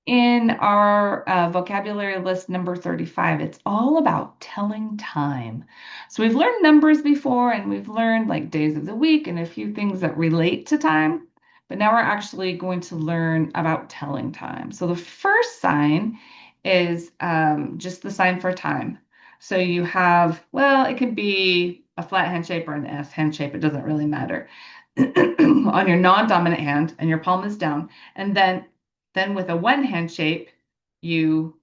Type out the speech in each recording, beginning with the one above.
In our vocabulary list number 35, it's all about telling time. So we've learned numbers before and we've learned like days of the week and a few things that relate to time. But now we're actually going to learn about telling time. So the first sign is just the sign for time. So you have, well, it could be a flat hand shape or an S hand shape. It doesn't really matter. On your non-dominant hand and your palm is down. And then with a one hand shape, you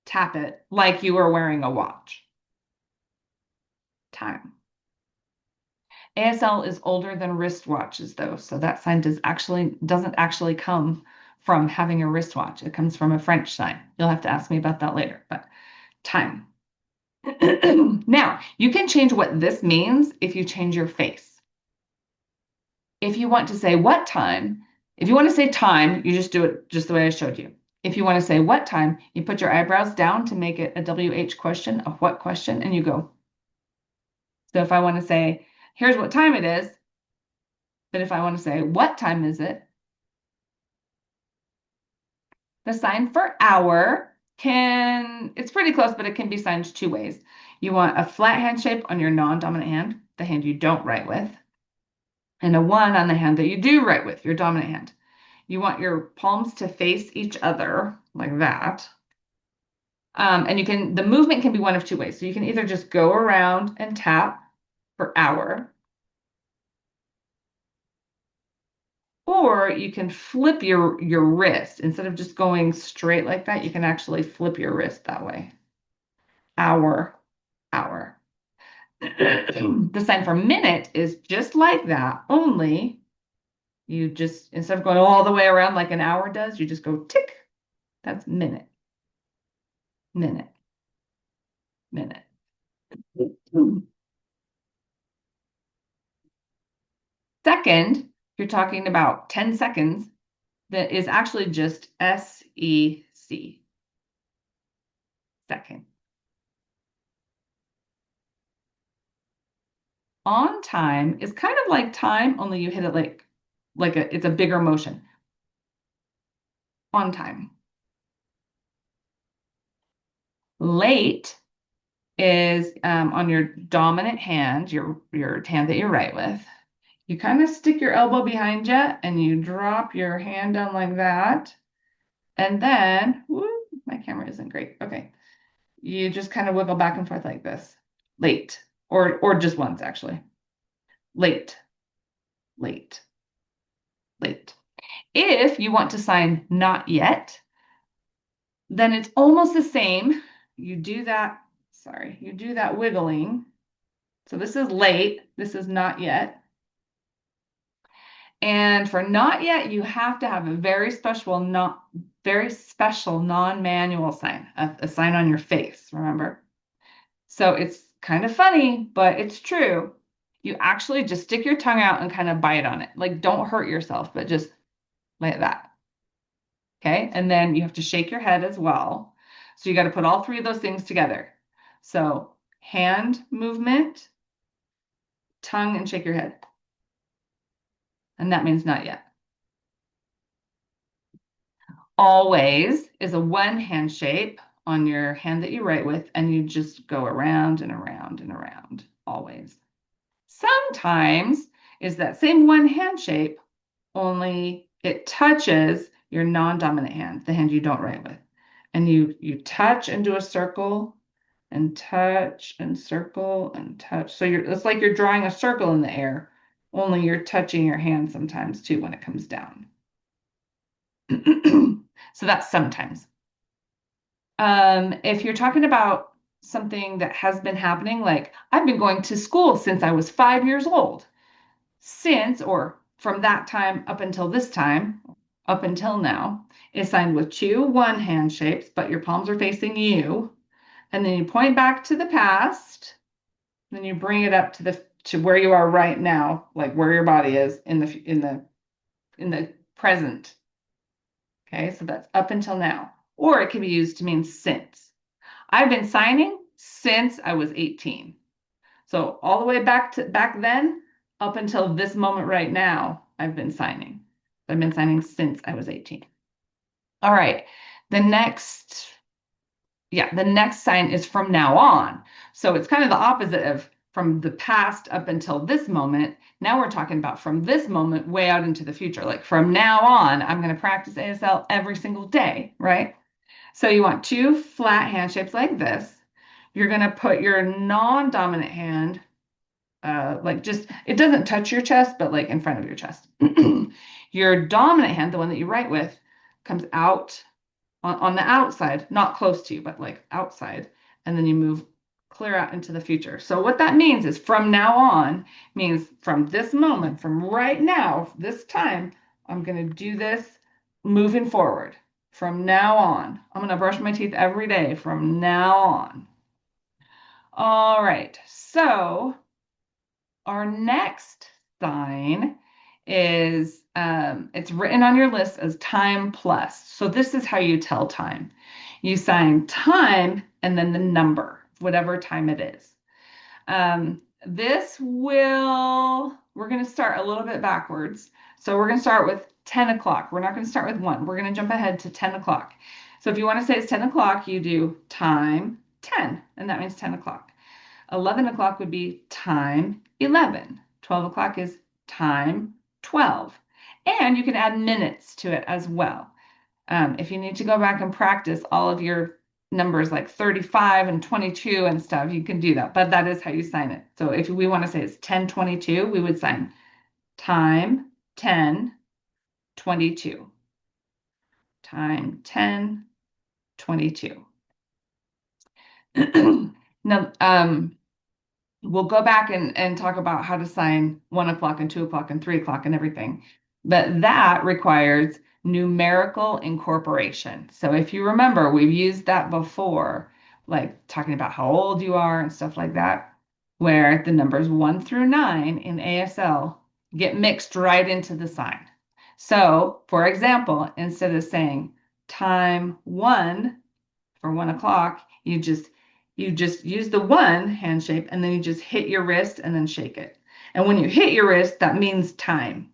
tap it like you were wearing a watch. Time. ASL is older than wristwatches though, so that sign doesn't actually come from having a wristwatch. It comes from a French sign. You'll have to ask me about that later, but time. Now, you can change what this means if you change your face. If you want to say what time, if you want to say time, you just do it just the way I showed you. If you want to say what time, you put your eyebrows down to make it a WH question, a what question, and you go. So if I want to say, here's what time it is, but if I want to say, what time is it? The sign for hour it's pretty close, but it can be signed two ways. You want a flat hand shape on your non-dominant hand, the hand you don't write with, and a one on the hand that you do write with, your dominant hand. You want your palms to face each other like that. And the movement can be one of two ways. So you can either just go around and tap for hour, or you can flip your wrist. Instead of just going straight like that, you can actually flip your wrist that way. Hour, hour. The sign for minute is just like that, only you just, instead of going all the way around like an hour does, you just go tick. That's minute, minute, minute. Second, you're talking about 10 seconds, that is actually just SEC, second. On time is kind of like time, only you hit it it's a bigger motion. On time. Late is on your dominant hand, your hand that you write with. You kind of stick your elbow behind you and you drop your hand down like that. And then, whoo, my camera isn't great. Okay. You just kind of wiggle back and forth like this. Late. Or just once actually. Late, late, late. If you want to sign not yet, then it's almost the same. You do that, you do that wiggling. So this is late, this is not yet. And for not yet, you have to have a very special non-manual sign, a sign on your face, remember? So it's kind of funny, but it's true. You actually just stick your tongue out and kind of bite on it. Like don't hurt yourself, but just like that. Okay. And then you have to shake your head as well. So you got to put all three of those things together. So hand movement, tongue, and shake your head. And that means not yet. Always is a one hand shape on your hand that you write with, and you just go around and around and around, always. Sometimes is that same one hand shape, only it touches your non-dominant hand, the hand you don't write with. And you touch and do a circle and touch and circle and touch. So it's like you're drawing a circle in the air, only you're touching your hand sometimes too when it comes down. So that's sometimes. If you're talking about something that has been happening, like I've been going to school since I was 5 years old, since or from that time up until this time, up until now, is signed with two one hand shapes, but your palms are facing you. And then you point back to the past, then you bring it up to where you are right now, like where your body is in the present. Okay, so that's up until now. Or it can be used to mean since. I've been signing since I was 18. So all the way back then, up until this moment right now, I've been signing. I've been signing since I was 18. All right. The next, yeah, the next sign is from now on. So it's kind of the opposite of from the past up until this moment. Now we're talking about from this moment way out into the future. Like from now on, I'm going to practice ASL every single day, right? So you want two flat hand shapes like this. You're going to put your non-dominant hand, like just, it doesn't touch your chest, but like in front of your chest. Your dominant hand, the one that you write with, comes out on the outside, not close to you, but like outside. And then you move clear out into the future. So what that means is from now on means from this moment, from right now, this time, I'm going to do this moving forward. From now on, I'm going to brush my teeth every day from now on. All right. So our next sign is it's written on your list as time plus. So this is how you tell time. You sign time and then the number, whatever time it is. We're going to start a little bit backwards. So we're going to start with 10 o'clock. We're not going to start with 1. We're going to jump ahead to 10 o'clock. So if you want to say it's 10 o'clock, you do time 10, and that means 10 o'clock. 11 o'clock would be time 11. 12 o'clock is time 12. And you can add minutes to it as well. If you need to go back and practice all of your numbers like 35 and 22 and stuff, you can do that. But that is how you sign it. So if we want to say it's 10:22, we would sign time 10:22. Time 10:22. Now, we'll go back and talk about how to sign 1 o'clock and 2 o'clock and 3 o'clock and everything. But that requires numerical incorporation. So if you remember, we've used that before, like talking about how old you are and stuff like that, where the numbers 1 through 9 in ASL get mixed right into the sign. So, for example, instead of saying time 1 for 1 o'clock, you just use the 1 hand shape and then you just hit your wrist and then shake it. And when you hit your wrist, that means time.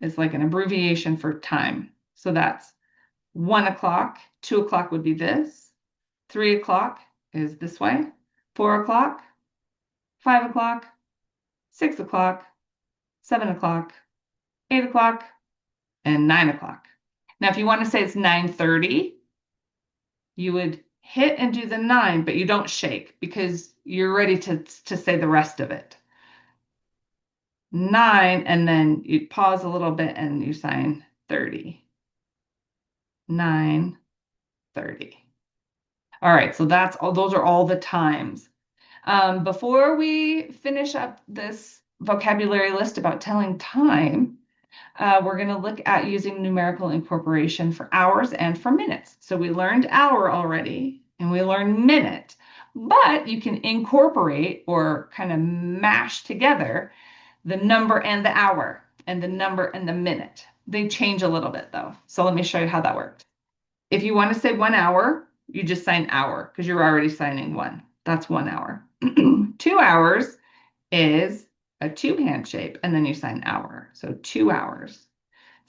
It's like an abbreviation for time. So that's 1 o'clock, 2 o'clock would be this, 3 o'clock is this way, 4 o'clock, 5 o'clock, 6 o'clock, 7 o'clock, 8 o'clock, and 9 o'clock. Now, if you want to say it's 9:30, you would hit and do the 9, but you don't shake because you're ready to say the rest of it. 9, and then you pause a little bit and you sign 30. 9:30. All right, so that's all, those are all the times. Before we finish up this vocabulary list about telling time, we're going to look at using numerical incorporation for hours and for minutes. So we learned hour already, and we learned minute, but you can incorporate or kind of mash together the number and the hour and the number and the minute. They change a little bit though. So let me show you how that works. If you want to say 1 hour, you just sign hour because you're already signing 1. That's 1 hour. 2 hours is a 2 hand shape, and then you sign hour. So 2 hours.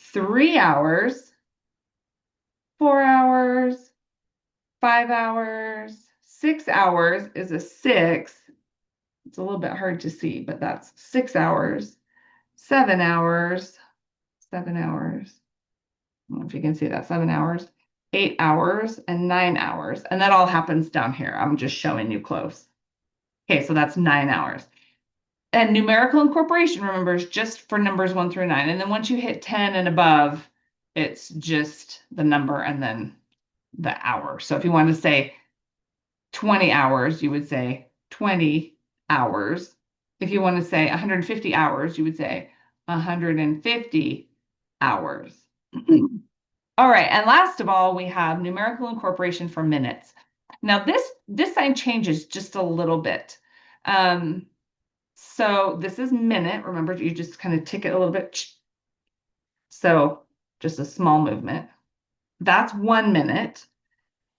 3 hours, 4 hours, 5 hours, 6 hours is a 6. It's a little bit hard to see, but that's 6 hours. 7 hours, 7 hours. I don't know if you can see that, 7 hours. 8 hours and 9 hours. And that all happens down here. I'm just showing you close. Okay, so that's 9 hours. And numerical incorporation, remember, is just for numbers 1 through 9. And then once you hit 10 and above, it's just the number and then the hour. So if you wanted to say 20 hours, you would say 20 hours. If you want to say 150 hours, you would say 150 hours. All right, and last of all, we have numerical incorporation for minutes. Now this sign changes just a little bit. So this is minute. Remember, you just kind of tick it a little bit. So just a small movement. That's 1 minute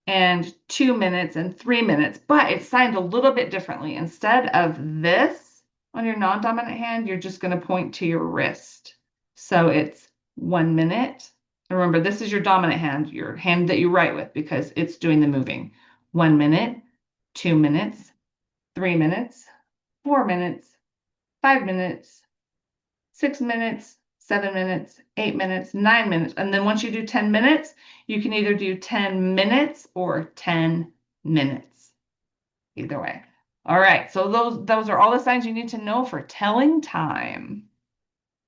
and 2 minutes and 3 minutes, but it's signed a little bit differently. Instead of this on your non-dominant hand, you're just going to point to your wrist. So it's 1 minute Remember, this is your dominant hand, your hand that you write with, because it's doing the moving. 1 minute, 2 minutes, 3 minutes, 4 minutes, 5 minutes, 6 minutes, 7 minutes, 8 minutes, 9 minutes. And then once you do 10 minutes, you can either do 10 minutes or 10 minutes. Either way. All right, so those are all the signs you need to know for telling time.